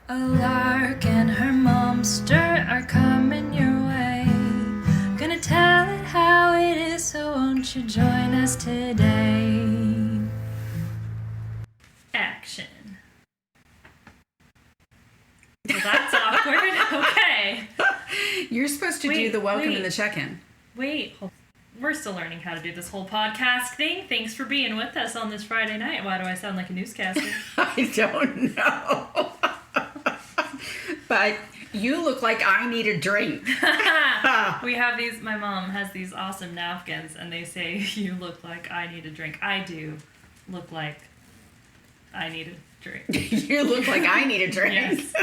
A lark and her momster are coming your way. Gonna tell it how it is, so won't you join us today? Action. Well, that's awkward. Okay. You're supposed to do the welcome and the check-in. Wait. We're still learning how to do this whole podcast thing. Thanks for being with us on this Friday night. Why do I sound like a newscaster? I don't know. But you look like I need a drink. We have these, my mom has these awesome napkins, and they say, you look like I need a drink. I do look like I need a drink. You look like I need a drink. Yes.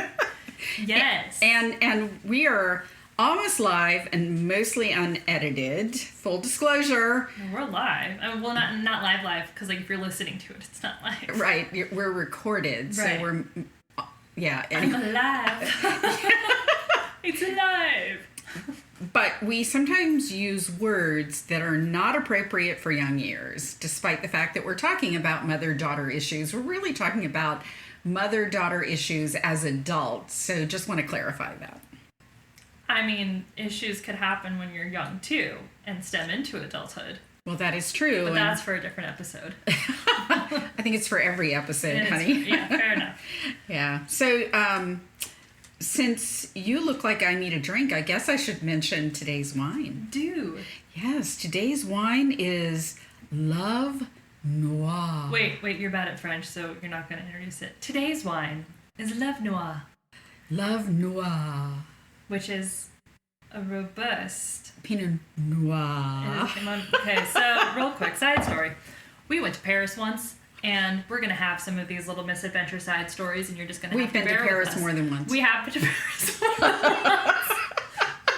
Yes. And we are almost live and mostly unedited. Full disclosure. We're live. Well, not live, because like if you're listening to it, it's not live. Right. We're recorded. Right. So we're, yeah. I'm alive. It's alive. But we sometimes use words that are not appropriate for young ears, despite the fact that we're talking about mother-daughter issues. We're really talking about mother-daughter issues as adults. So just want to clarify that. I mean, issues could happen when you're young, too, and stem into adulthood. Well, that is true. But that's for a different episode. I think it's for every episode, honey. Yeah, fair enough. Yeah. So, since you look like I need a drink, I guess I should mention today's wine. Do. Yes, today's wine is Love Noir. Wait, you're bad at French, so you're not going to introduce it. Today's wine is Love Noir. Love Noir. Which is a robust Pinot Noir. Okay, so real quick, side story. We went to Paris once, and we're going to have some of these little misadventure side stories, and you're just going to have to bear with us. We've been to Paris more than once. We have been to Paris more than once.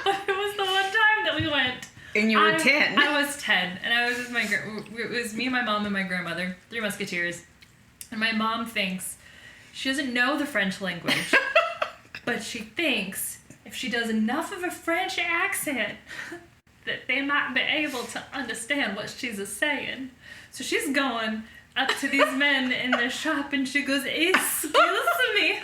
But it was the one time that we went. And you were 10. I was 10, and I was with it was me, my mom, and my grandmother, 3 Musketeers. And my mom thinks, she doesn't know the French language, but she thinks if she does enough of a French accent that they might be able to understand what she's saying. So she's going up to these men in the shop, and she goes, "Excuse me,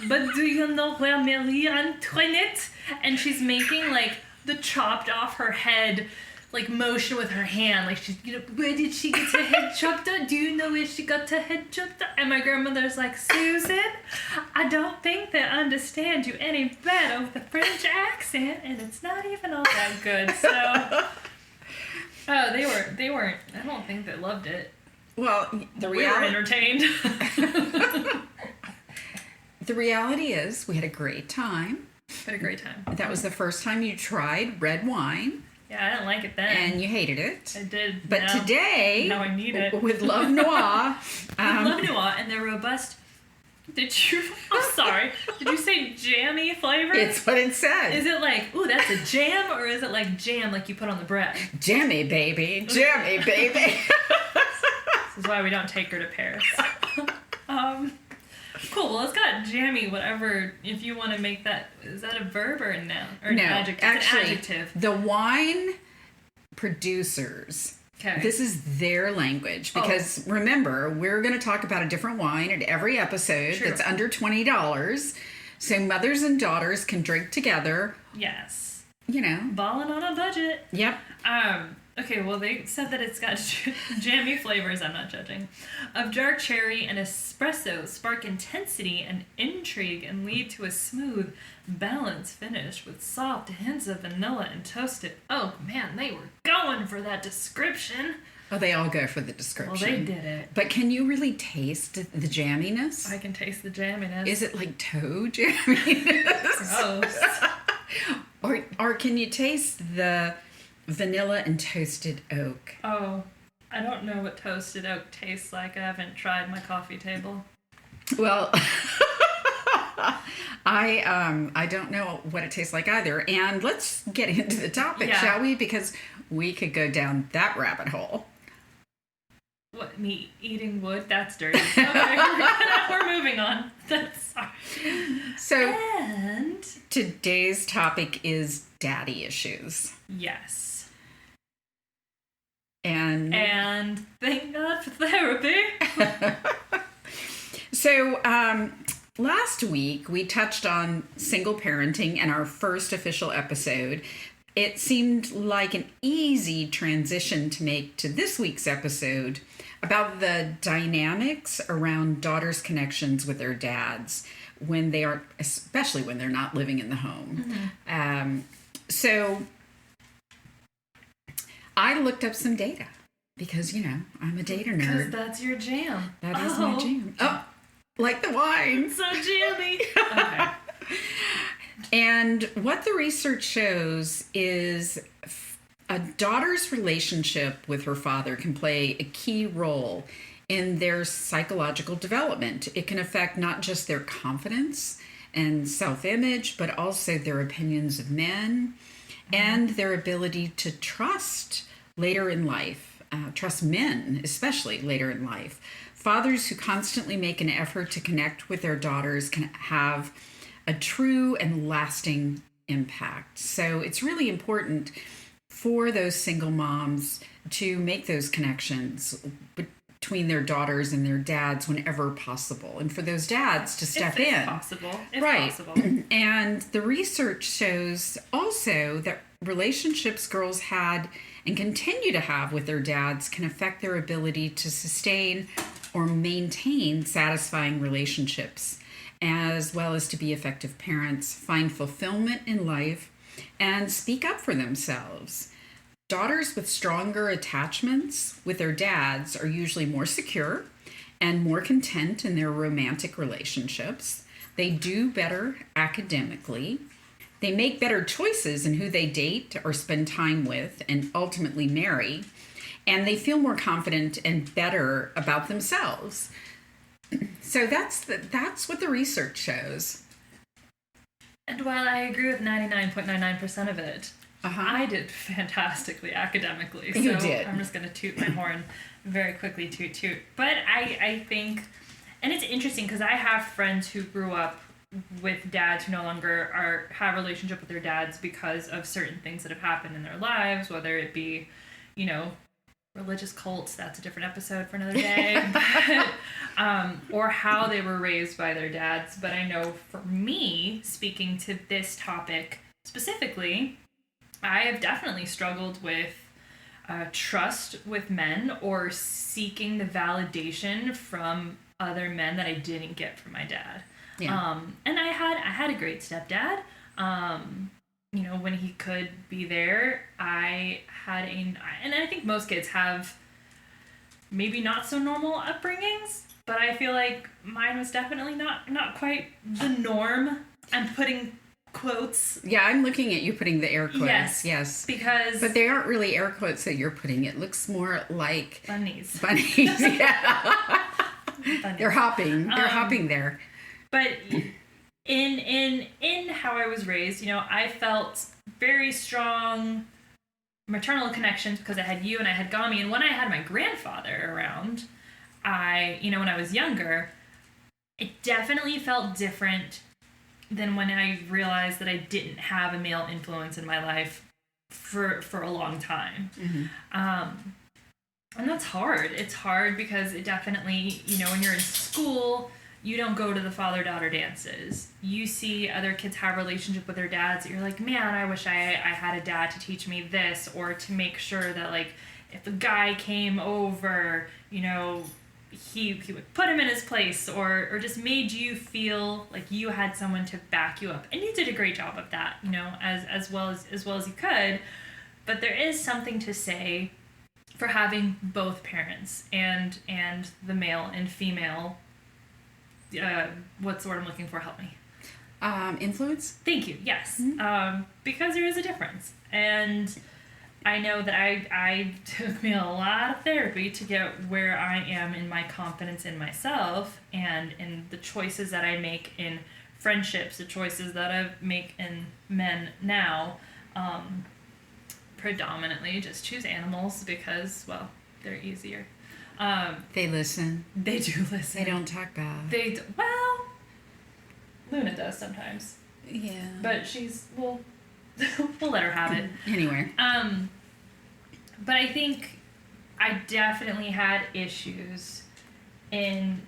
but do you know where Marie Antoinette?" And she's making like the chopped off her head like motion with her hand, like she's, where did she get her head chopped off? Do you know where she got her head chopped off? And my grandmother's like, "Susan, I don't think they understand you any better with a French accent, and it's not even all that good." So, they weren't. I don't think they loved it. Well, we were entertained. The reality is, we had a great time. Had a great time. That was the first time you tried red wine. Yeah, I didn't like it then. And you hated it. I did. But today, now I need it. With Love Noir. Love Noir, and they're robust. I'm sorry. Did you say jammy flavor? It's what it said. Is it like, ooh, that's a jam, or is it like jam like you put on the bread? Jammy, baby. Jammy, baby. This is why we don't take her to Paris. Cool. Well, it's got jammy, whatever. If you want to make that, is that a verb or a noun? Or no, an adjective? Actually, it's an adjective. The wine producers, this is their language. Because remember, we're going to talk about a different wine at every episode that's under $20. So mothers and daughters can drink together. Yes. Balling on a budget. Yep. Okay, well, they said that it's got jammy flavors, I'm not judging, of dark cherry and espresso spark intensity and intrigue and lead to a smooth, balanced finish with soft hints of vanilla and toasted. Oh, man, they were going for that description. Oh, they all go for the description. Well, they did it. But can you really taste the jamminess? I can taste the jamminess. Is it like toe jamminess? Gross. Or can you taste the vanilla and toasted oak? Oh, I don't know what toasted oak tastes like. I haven't tried my coffee table. Well, I don't know what it tastes like either. And let's get into the topic, shall we? Because we could go down that rabbit hole. What, me eating wood? That's dirty. Okay, we're moving on. So, today's topic is daddy issues. Yes. And thank God for therapy. So, last week we touched on single parenting in our first official episode. It seemed like an easy transition to make to this week's episode about the dynamics around daughters' connections with their dads when they are, especially when they're not living in the home. So I looked up some data because, I'm a data nerd. Because that's your jam. That is my jam. Oh, like the wine. So jammy. Okay. And what the research shows is a daughter's relationship with her father can play a key role in their psychological development. It can affect not just their confidence and self-image, but also their opinions of men and their ability to trust later in life, trust men, especially later in life. Fathers who constantly make an effort to connect with their daughters can have a true and lasting impact. So it's really important for those single moms to make those connections between their daughters and their dads whenever possible, and for those dads to step in. If possible. And the research shows also that relationships girls had and continue to have with their dads can affect their ability to sustain or maintain satisfying relationships, as well as to be effective parents, find fulfillment in life, and speak up for themselves. Daughters with stronger attachments with their dads are usually more secure and more content in their romantic relationships. They do better academically. They make better choices in who they date or spend time with and ultimately marry. And they feel more confident and better about themselves. So that's what the research shows. And while I agree with 99.99% of it, I did fantastically academically. You did. I'm just going to toot my horn very quickly, toot toot. But I think, and it's interesting because I have friends who grew up with dads who no longer have a relationship with their dads because of certain things that have happened in their lives, whether it be, religious cults, that's a different episode for another day, but, or how they were raised by their dads. But I know for me, speaking to this topic specifically, I have definitely struggled with trust with men or seeking the validation from other men that I didn't get from my dad. Yeah. And I had a great stepdad. When he could be there, and I think most kids have maybe not so normal upbringings, but I feel like mine was definitely not quite the norm. I'm putting quotes. Yeah, I'm looking at you putting the air quotes. Yes. Because... But they aren't really air quotes that you're putting. It looks more like... Bunnies. Yeah. Bunnies. They're hopping. They're hopping there. But in how I was raised, I felt very strong maternal connections because I had you and I had Gami. And when I had my grandfather around, when I was younger, it definitely felt different than when I realized that I didn't have a male influence in my life for a long time. Mm-hmm. And that's hard. It's hard because it definitely, when you're in school, you don't go to the father-daughter dances. You see other kids have a relationship with their dads. You're like, man, I wish I had a dad to teach me this, or to make sure that, like, if a guy came over, he would put him in his place, or just made you feel like you had someone to back you up. And you did a great job of that, as well as you could. But there is something to say for having both parents and the male and female. What's the word I'm looking for? Help me. Influence? Thank you. Yes. Mm-hmm. Because there is a difference. And I know that I took me a lot of therapy to get where I am in my confidence in myself and in the choices that I make in friendships, the choices that I make in men now. Predominantly just choose animals because, well, they're easier. They listen. They do listen. They don't talk back. Well, Luna does sometimes. Yeah. But we'll let her have it. Anyway. But I think I definitely had issues in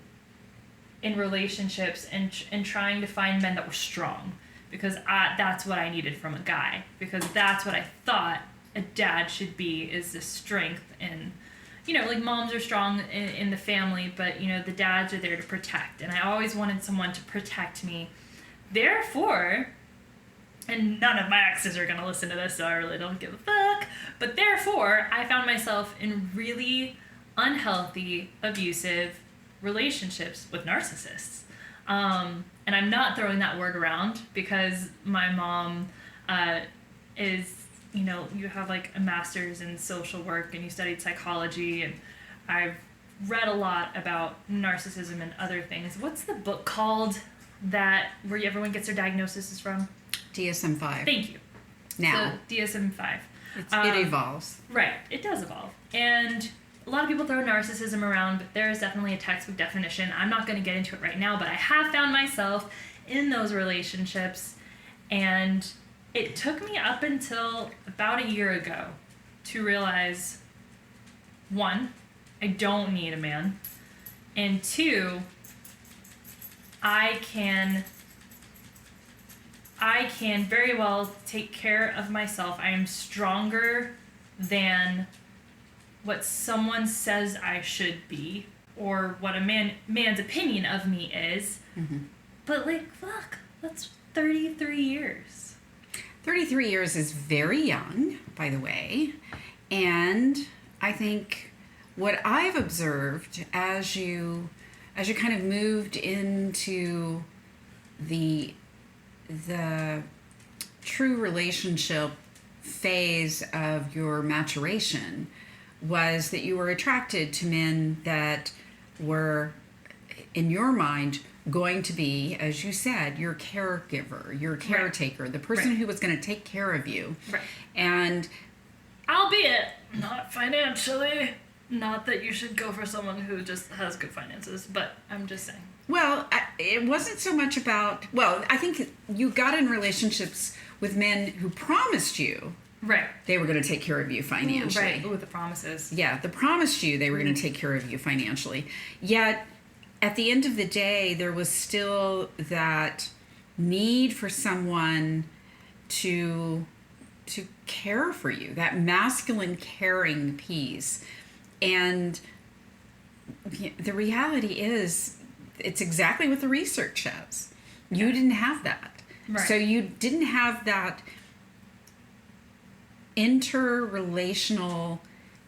in relationships and trying to find men that were strong, because that's what I needed from a guy, because that's what I thought a dad should be, is the strength. And like moms are strong in the family, but the dads are there to protect, and I always wanted someone to protect me. Therefore, and none of my exes are going to listen to this, so I really don't give a fuck, but therefore I found myself in really unhealthy, abusive relationships with narcissists. And I'm not throwing that word around, because my mom is, you have like a master's in social work and you studied psychology, and I've read a lot about narcissism and other things. What's the book called where everyone gets their diagnoses from? DSM-5. Thank you. Now. So DSM-5. It evolves. Right. It does evolve. And a lot of people throw narcissism around, but there is definitely a textbook definition. I'm not going to get into it right now, but I have found myself in those relationships, and it took me up until about a year ago to realize, one, I don't need a man, and two, I can very well take care of myself. I am stronger than what someone says I should be, or what a man's opinion of me is. Mm-hmm. But fuck, that's 33 years. 33 years is very young, by the way. And I think what I've observed as you kind of moved into the true relationship phase of your maturation was that you were attracted to men that were, in your mind, going to be, as you said, your caregiver, your caretaker, the person who was going to take care of you. Right. And albeit not financially, not that you should go for someone who just has good finances, but I'm just saying. Well, it wasn't so much about, I think you got in relationships with men who promised you they were going to take care of you financially. Right, with the promises. Yeah, they promised you they were going to take care of you financially. Yet, at the end of the day, there was still that need for someone to care for you, that masculine caring piece. And the reality is, it's exactly what the research says. You didn't have that. Right. So you didn't have that interrelational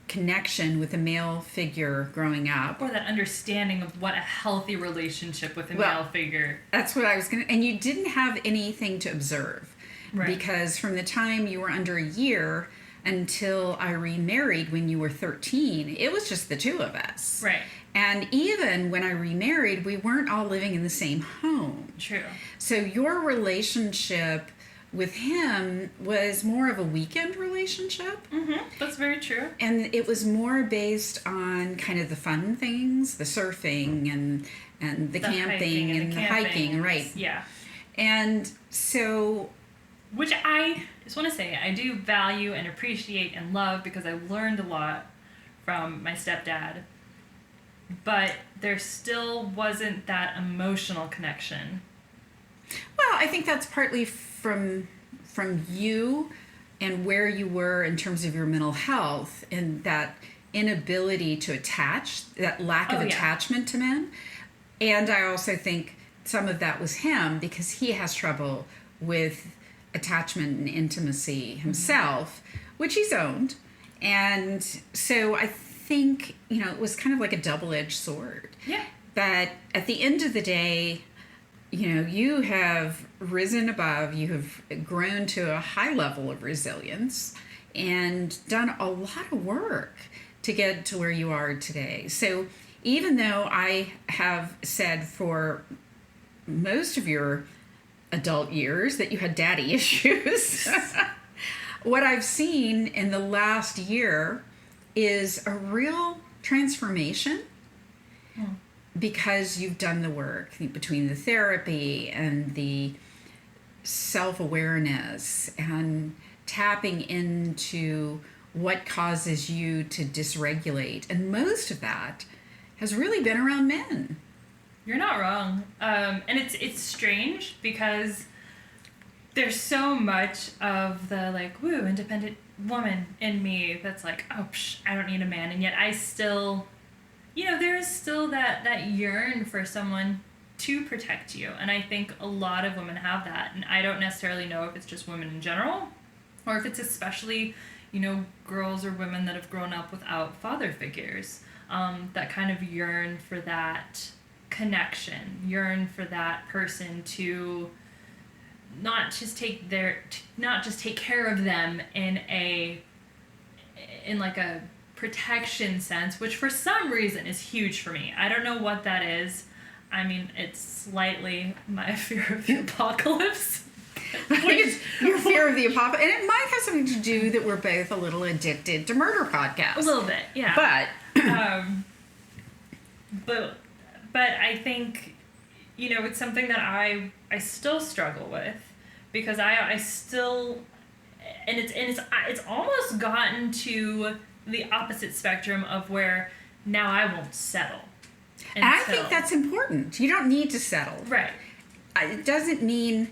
connection with a male figure growing up. Or that understanding of what a healthy relationship with a male figure. That's what I was going to... And you didn't have anything to observe. Right. Because from the time you were under a year until I remarried when you were 13, it was just the two of us. Right. And even when I remarried, we weren't all living in the same home. True. So your relationship with him was more of a weekend relationship. Mm-hmm. That's very true. And it was more based on kind of the fun things, the surfing and the camping and the hiking, right. Yeah. And so... Which I just want to say, I do value and appreciate and love, because I learned a lot from my stepdad. But there still wasn't that emotional connection. Well, I think that's partly from you and where you were in terms of your mental health, and that inability to attach, that lack of attachment to men. And I also think some of that was him, because he has trouble with attachment and intimacy himself, which he's owned. And so I think, it was kind of like a double-edged sword. Yeah. But at the end of the day, you have risen above, you have grown to a high level of resilience and done a lot of work to get to where you are today. So even though I have said for most of your adult years that you had daddy issues, what I've seen in the last year is a real transformation. Because you've done the work between the therapy and the self-awareness and tapping into what causes you to dysregulate. And most of that has really been around men. You're not wrong. And it's strange because there's so much of the, like, woo, independent woman in me that's like, oh, I don't need a man. And yet I still, there is still that yearn for someone to protect you. And I think a lot of women have that. And I don't necessarily know if it's just women in general or if it's especially, girls or women that have grown up without father figures, that kind of yearn for that connection, yearn for that person to not just take care of them in like a protection sense, which for some reason is huge for me. I don't know what that is. I mean, it's slightly my fear of the apocalypse. I think it's your fear of the apocalypse, and it might have something to do that we're both a little addicted to murder podcasts. A little bit, yeah. But I think, it's something that I still struggle with because I still, and it's almost gotten to the opposite spectrum of where now I won't settle. And I think that's important. You don't need to settle. Right. It doesn't mean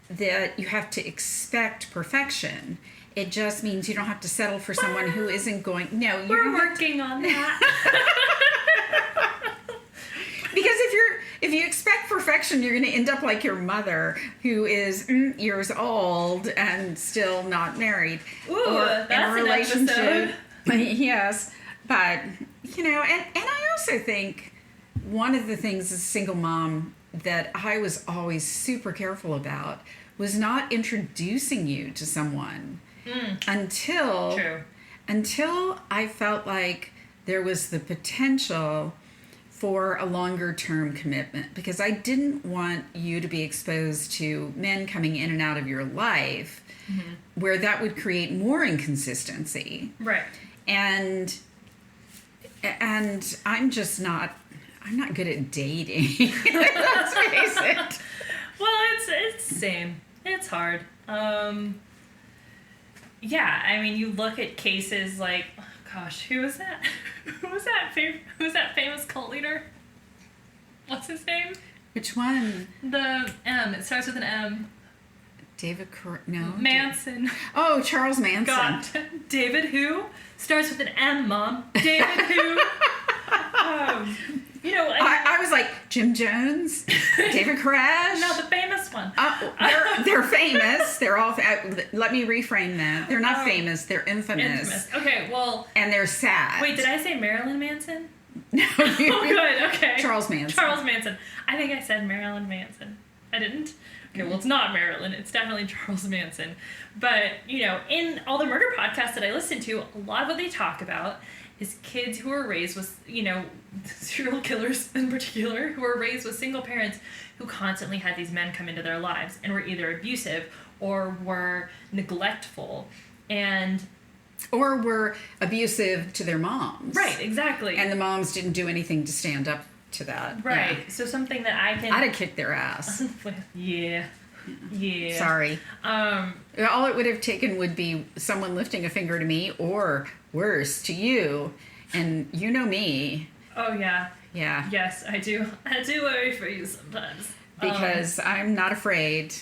that you have to expect perfection. It just means you don't have to settle for someone who isn't going. No, we're working on that. Because if you expect perfection, you're going to end up like your mother, who is years old and still not married. Ooh, or that's in a relationship. An episode. Yes, but and I also think one of the things as a single mom that I was always super careful about was not introducing you to someone until I felt like there was the potential for a longer term commitment, because I didn't want you to be exposed to men coming in and out of your life where that would create more inconsistency. Right. And I'm not good at dating. Let's face it. Well, it's the same. It's hard. Yeah, I mean, you look at cases like, oh gosh, who was that? Who was that famous cult leader? What's his name? Which one? The M. It starts with an M. Manson. Oh, Charles Manson. God. David who? Starts with an M, Mom. David who? I was like, Jim Jones, David Koresh. No, the famous one. They're famous. They're all. Let me reframe that. They're not famous. They're infamous. Okay, well. And they're sad. Wait, did I say Marilyn Manson? No. Oh, good. Okay. Charles Manson. I think I said Marilyn Manson. I didn't. Okay, well, it's not Marilyn. It's definitely Charles Manson. But, in all the murder podcasts that I listen to, a lot of what they talk about is kids who are raised with, serial killers in particular, who are raised with single parents who constantly had these men come into their lives and were either abusive or were neglectful or were abusive to their moms. Right, exactly. And the moms didn't do anything to stand up to that. Right. Yeah. So something that I'd have kicked their ass. Yeah. Sorry. All it would have taken would be someone lifting a finger to me, or worse, to you. And you know me. Oh, yeah. Yeah. Yes, I do. I do worry for you sometimes. Because I'm not afraid.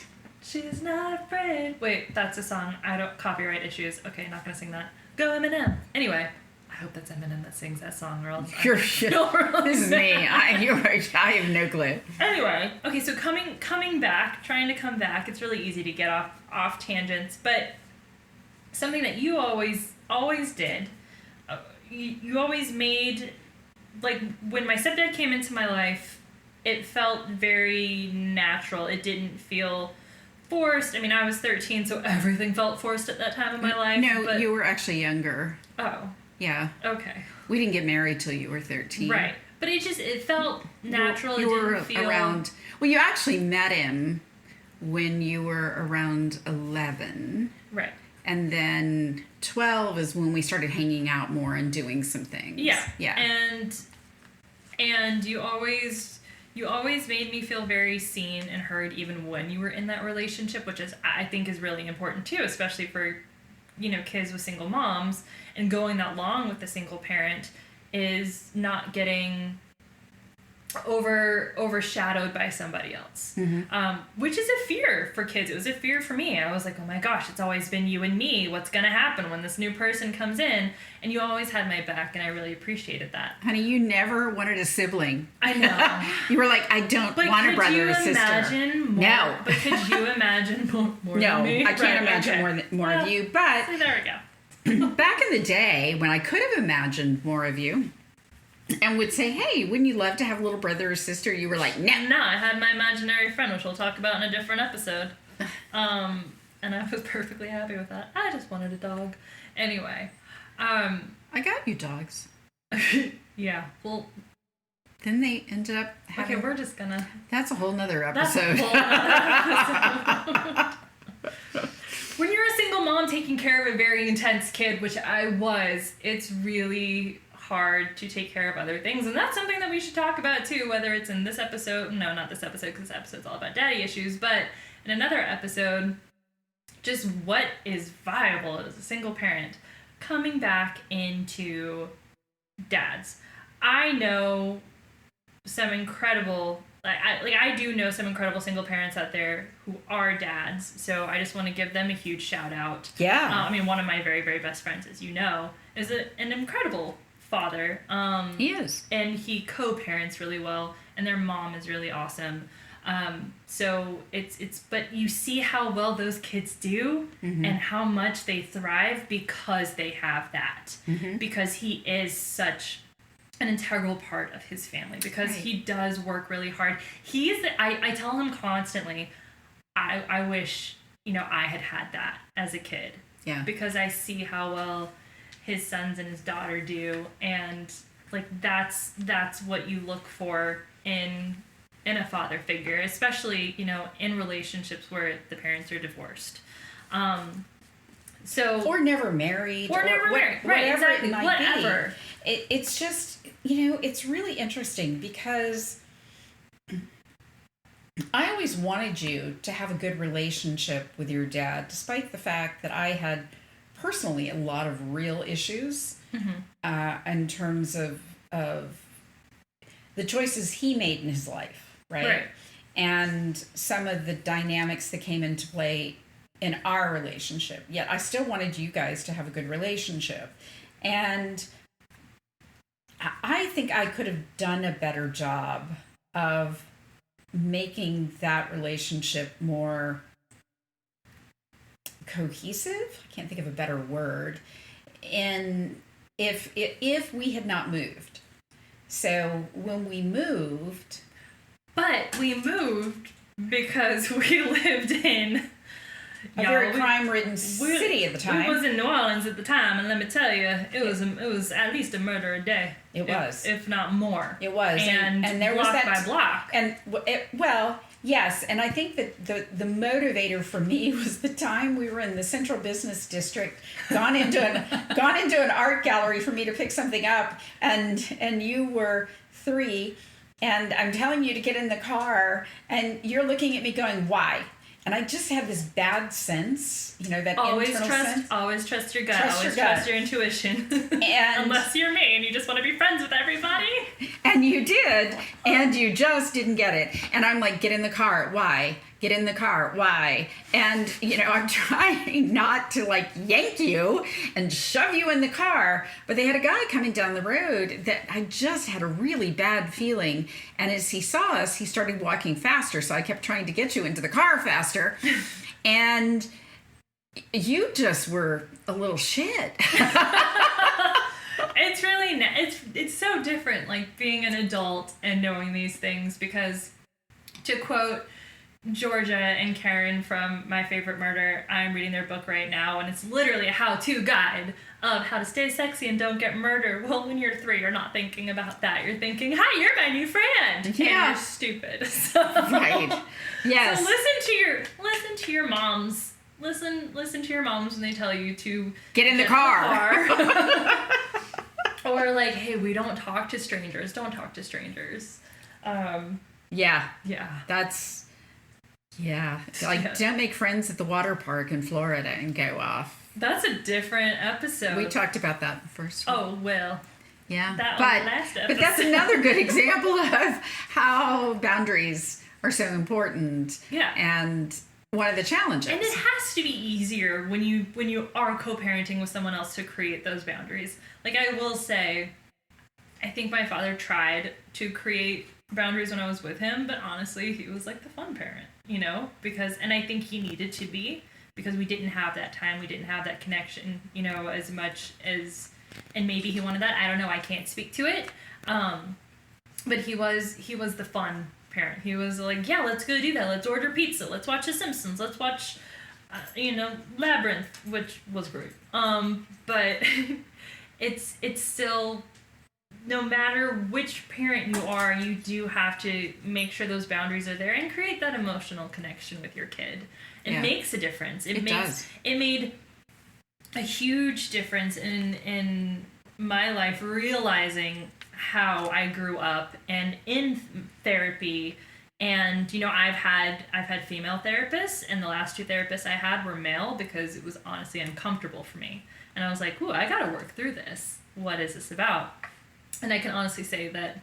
She's not afraid. Wait, that's a song. I don't... Copyright issues. Okay, not gonna sing that. Go Eminem. Anyway, I hope that's Eminem that sings that song, or else... This is me. I have no clue. Anyway, okay, so trying to come back, it's really easy to get off tangents, but something that you always did, you always made, like, when my stepdad came into my life, it felt very natural. It didn't feel forced. I mean, I was 13, so everything felt forced at that time in my life. No, but... you were actually younger. Oh. Yeah. Okay. We didn't get married till you were 13. Right. But it felt natural. You were around... Well, you actually met him when you were around 11. Right. And then 12 is when we started hanging out more and doing some things. Yeah. Yeah. And you always made me feel very seen and heard even when you were in that relationship, which I think is really important too, especially for, kids with single moms, and going that long with a single parent is not getting overshadowed by somebody else, which is a fear for kids. It was a fear for me. I was like, oh my gosh, it's always been you and me. What's going to happen when this new person comes in? And you always had my back, and I really appreciated that. Honey, you never wanted a sibling. I know. You were like, I don't want a brother or sister. No. But could you imagine more no, than me? I can't imagine more of you. But so there we go. back in the day when I could have imagined more of you, and would say, hey, wouldn't you love to have a little brother or sister? You were like, no. No, I had my imaginary friend, which we'll talk about in a different episode. And I was perfectly happy with that. I just wanted a dog. Anyway. I got you dogs. Yeah. Well. Then they ended up having... Okay, we're just gonna... That's a whole nother episode. That's a whole nother episode. When you're a single mom taking care of a very intense kid, which I was, it's really hard to take care of other things, and that's something that we should talk about too, whether it's in this episode, no, not this episode, because this episode's all about daddy issues, but in another episode, just what is viable as a single parent coming back into dads. I know some incredible, I do know some incredible single parents out there who are dads, so I just want to give them a huge shout out. Yeah. I mean, one of my very, very best friends, as you know, is an incredible father. He is. And he co-parents really well, and their mom is really awesome. So but you see how well those kids do and how much they thrive because they have that. Because he is such an integral part of his family, because he does work really hard. I tell him constantly, I wish, I had that as a kid. Yeah. Because I see how well his sons and his daughter do, and that's what you look for in a father figure, especially in relationships where the parents are divorced, or never married, right? Whatever Exactly, it might whatever. Be. It's just it's really interesting because I always wanted you to have a good relationship with your dad, despite the fact that I had personally a lot of real issues in terms of the choices he made in his life, right? And some of the dynamics that came into play in our relationship. Yet I still wanted you guys to have a good relationship. And I think I could have done a better job of making that relationship more cohesive. I can't think of a better word. And if we had not moved. So when we moved, but we moved because we lived in a very crime-ridden city at the time. We was in New Orleans at the time, and let me tell you, it was at least a murder a day. It was, if not more. It was, and there block was that by block. And yes, and I think that the motivator for me was the time we were in the Central Business District, gone into an art gallery for me to pick something up, and you were 3, and I'm telling you to get in the car, and you're looking at me going, why? And I just had this bad sense, that internal sense. Always trust your gut. Trust your intuition. And unless you're me and you just want to be friends with everybody. And you did, and you just didn't get it. And I'm like, get in the car. Why? Get in the car. Why? And, I'm trying not to yank you and shove you in the car. But they had a guy coming down the road that I just had a really bad feeling. And as he saw us, he started walking faster. So I kept trying to get you into the car faster. And you just were a little shit. It's really, it's so different, being an adult and knowing these things, because to quote Georgia and Karen from My Favorite Murder, I'm reading their book right now, and it's literally a how-to guide of how to stay sexy and don't get murdered. Well, when you're 3, you're not thinking about that. You're thinking, hi, you're my new friend. Yeah. And you're stupid. So, right. Yes. So listen to your moms. Listen to your moms when they tell you to get in the car. Or hey, we don't talk to strangers. Don't talk to strangers. Yeah. That's... Yeah. Don't make friends at the water park in Florida and go off. That's a different episode. We talked about that first. Oh, well. Yeah. That on the last But that's episode. another good example of how boundaries are so important. Yeah. And one of the challenges. And it has to be easier when you are co-parenting with someone else to create those boundaries. Like, I will say, I think my father tried to create boundaries when I was with him, but honestly, he was like the fun parent, you know? And I think he needed to be, because we didn't have that time, we didn't have that connection, you know, as much as, and maybe he wanted that, I don't know, I can't speak to it. But he was the fun parent. He was like, yeah, let's go do that. Let's order pizza. Let's watch The Simpsons. Let's watch, Labyrinth, which was great. But it's still, no matter which parent you are, you do have to make sure those boundaries are there and create that emotional connection with your kid. It makes a difference. It does. It made a huge difference in my life, realizing how I grew up and in therapy. And, you know, I've had female therapists, and the last 2 therapists I had were male, because it was honestly uncomfortable for me. And I was like, ooh, I gotta work through this. What is this about? And I can honestly say that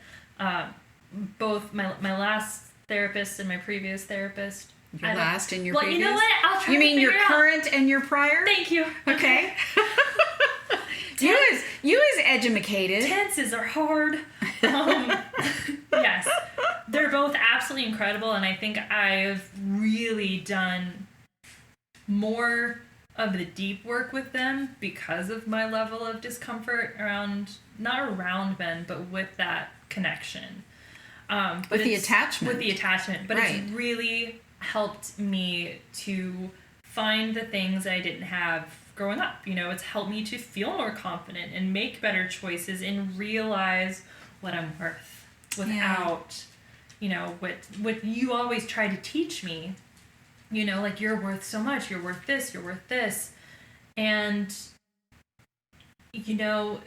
both my last therapist and my previous therapist. Your last and your previous? Well, you know what? I'll try You mean your current out. And your prior? Thank you. Okay. You as educated. Tenses are hard. Yes. They're both absolutely incredible, and I think I've really done more of the deep work with them because of my level of discomfort not around men, but with that connection. With the attachment. With the attachment. But right. It's really helped me to find the things I didn't have growing up. You know, it's helped me to feel more confident and make better choices and realize what I'm worth without, you know, what you always try to teach me, you know, like, you're worth so much, you're worth this, you're worth this. And, you know,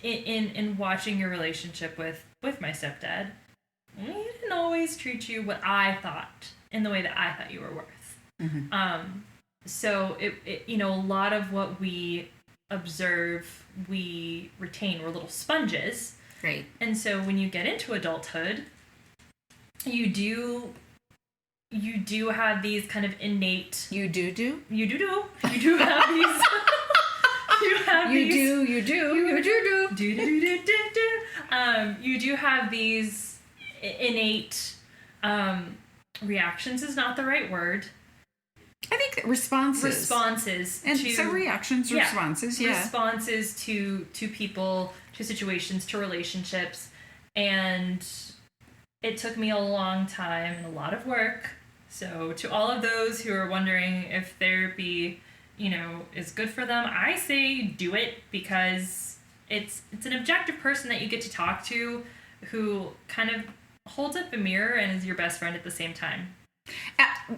in watching your relationship with my stepdad, he didn't always treat you what I thought, in the way that I thought you were worth. Mm-hmm. So it, you know, a lot of what we observe, we retain. We're little sponges. Right. And so when you get into adulthood, you do have these kind of innate. You do have these. You do have these innate reactions is not the right word. I think responses. And so reactions, responses, responses to people, to situations, to relationships. And it took me a long time and a lot of work. So to all of those who are wondering if therapy, you know, is good for them, I say do it, because it's an objective person that you get to talk to who kind of holds up a mirror and is your best friend at the same time.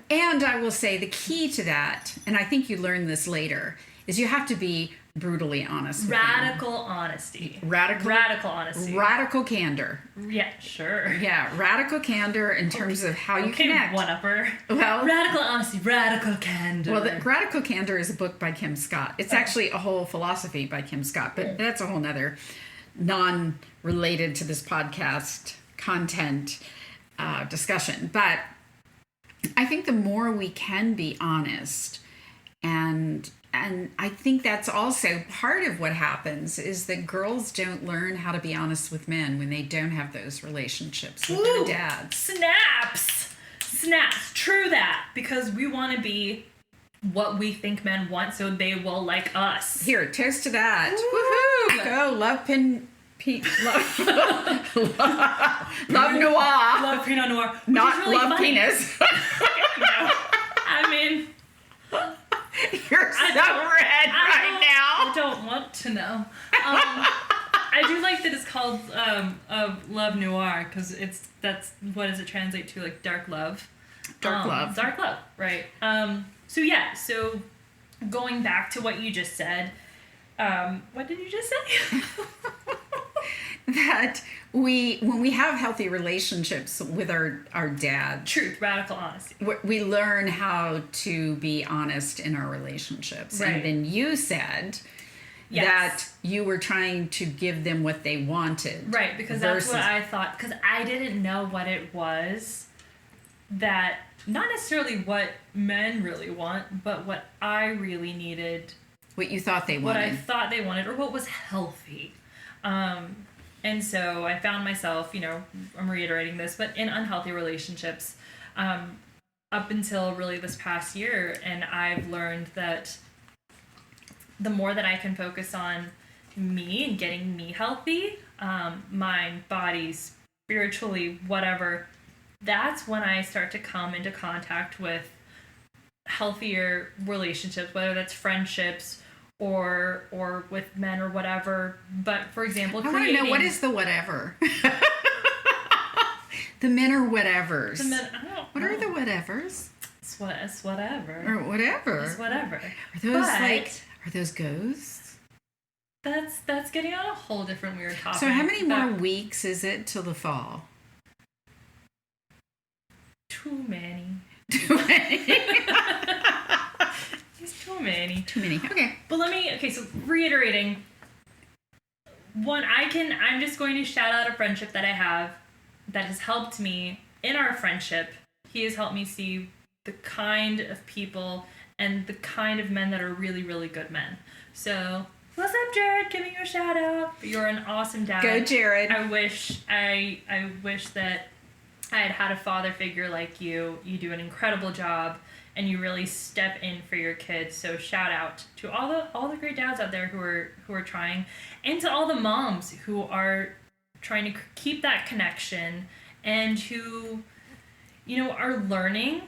And I will say the key to that, and I think you learned this later, is you have to be brutally honest. Radical honesty. Radical honesty. Radical candor. Yeah, sure. Yeah, radical candor in terms of how you connect. One-upper. Well, radical honesty, radical candor. Well, Radical Candor is a book by Kim Scott. It's actually a whole philosophy by Kim Scott, but that's a whole nother non-related to this podcast content discussion. But I think the more we can be honest, and I think that's also part of what happens, is that girls don't learn how to be honest with men when they don't have those relationships with their dads. Snaps. True that, because we want to be what we think men want, so they will like us. Here, toast to that. Woo-hoo. Go, love Love Noir. Love Pinot Noir. Not really love funny. penis. No. I mean, you're so red right now. I don't want to know. I do like that it's called Love Noir, because that's what does it translate to, like dark love. Dark love, right. So going back to what you just said, what did you just say? That when we have healthy relationships with our dad, truth, radical honesty, we learn how to be honest in our relationships. Right. And then you said Yes. that you were trying to give them what they wanted. Right, because that's what I thought. Because I didn't know what it was that, not necessarily what men really want, but what I really needed. What you thought they wanted. What I thought they wanted, or what was healthy. And so I found myself, I'm reiterating this, but in unhealthy relationships up until really this past year. And I've learned that the more that I can focus on me and getting me healthy, mind, body, spiritually, whatever, that's when I start to come into contact with healthier relationships, whether that's friendships or with men or whatever. But for example, I want to know, what is the whatever? The men are whatevers. The men, what are the whatevers? It's whatever. Or whatever. It's whatever. Are those are those ghosts? That's getting on a whole different weird topic. So how many more weeks is it till the fall? Too many. Too many. It's too many. Too many. Okay. But so reiterating, I'm just going to shout out a friendship that I have that has helped me in our friendship. He has helped me see the kind of people and the kind of men that are really, really good men. So, what's up, Jared? Giving you a shout out. You're an awesome dad. Go, Jared. I wish that I had a father figure like you. You do an incredible job, and you really step in for your kids. So shout out to all the great dads out there who are trying, and to all the moms who are trying to keep that connection, and who, are learning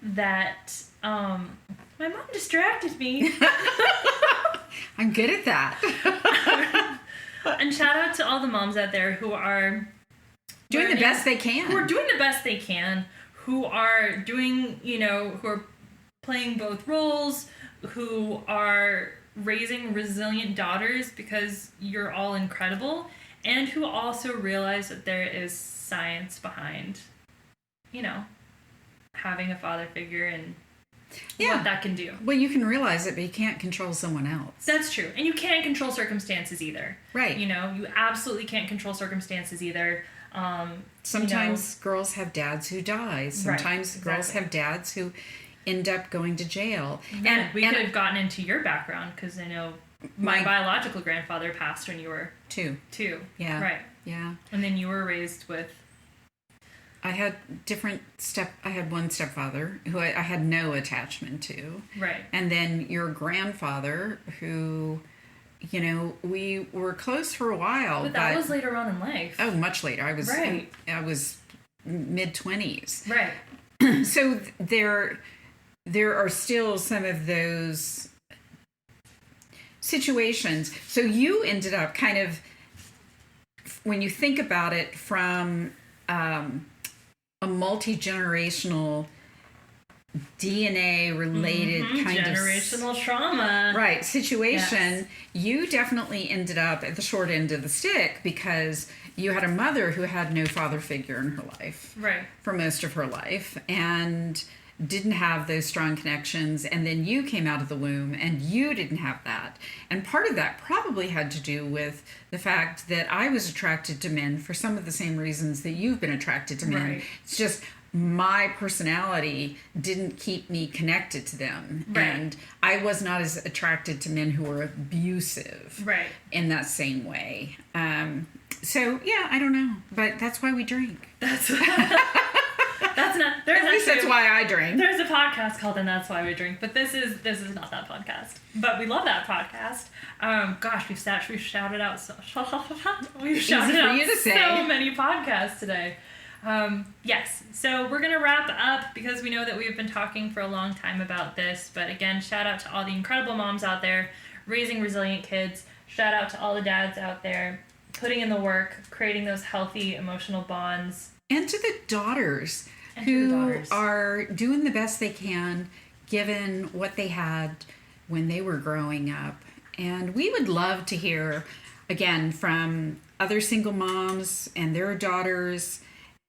that my mom distracted me. I'm good at that. And shout out to all the moms out there who are doing the best they can. Who are doing the best they can. Who are doing, who are playing both roles, who are raising resilient daughters because you're all incredible, and who also realize that there is science behind, having a father figure and what that can do. Well, you can realize it, but you can't control someone else. That's true. And you can't control circumstances either. Right. You absolutely can't control circumstances either. Sometimes girls have dads who die. Sometimes girls have dads who end up going to jail. And we could have gotten into your background, because I know my biological grandfather passed when you were two. Yeah. Right. Yeah. And then you were raised with... I had one stepfather who I had no attachment to. Right. And then your grandfather who... we were close for a while. But that was later on in life. Oh, much later. I was mid-20s. Right. So there are still some of those situations. So you ended up kind of, when you think about it from a multi-generational DNA related kind of generational trauma situation, you definitely ended up at the short end of the stick because you had a mother who had no father figure in her life for most of her life and didn't have those strong connections, and then you came out of the womb and you didn't have that. And part of that probably had to do with the fact that I was attracted to men for some of the same reasons that you've been attracted to men. It's just my personality didn't keep me connected to them. And I was not as attracted to men who were abusive in that same way. So, yeah, I don't know. But that's why we drink. That's not... At least that's why I drink. There's a podcast called And That's Why We Drink, but this is not that podcast. But we love that podcast. Gosh, we've shouted out so many podcasts today. Yes, so we're going to wrap up because we know that we've been talking for a long time about this. But again, shout out to all the incredible moms out there raising resilient kids. Shout out to all the dads out there putting in the work, creating those healthy emotional bonds. And to the daughters who are doing the best they can given what they had when they were growing up. And we would love to hear, again, from other single moms and their daughters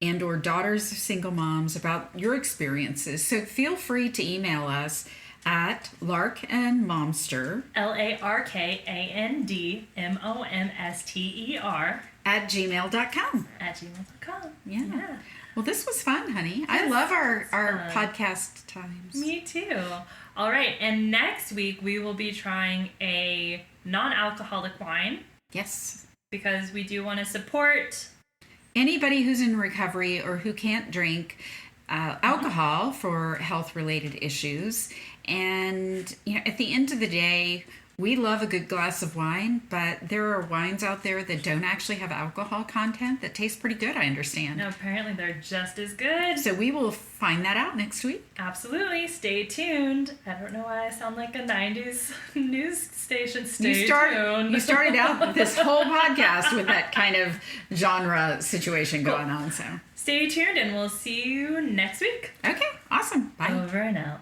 or daughters of single moms about your experiences. So feel free to email us at Lark and Momster LARKANDMOMSTER at gmail.com. at gmail.com. Yeah. Well, this was fun, honey. I love our podcast times. Me too. All right. And next week we will be trying a non-alcoholic wine. Yes. Because we do want to support anybody who's in recovery or who can't drink alcohol for health-related issues. And at the end of the day, we love a good glass of wine, but there are wines out there that don't actually have alcohol content that taste pretty good, I understand. No, apparently they're just as good. So we will find that out next week. Absolutely. Stay tuned. I don't know why I sound like a 90s news station. Stay tuned. You started out this whole podcast with that kind of genre situation going on. So stay tuned and we'll see you next week. Okay, awesome. Bye. Over and out.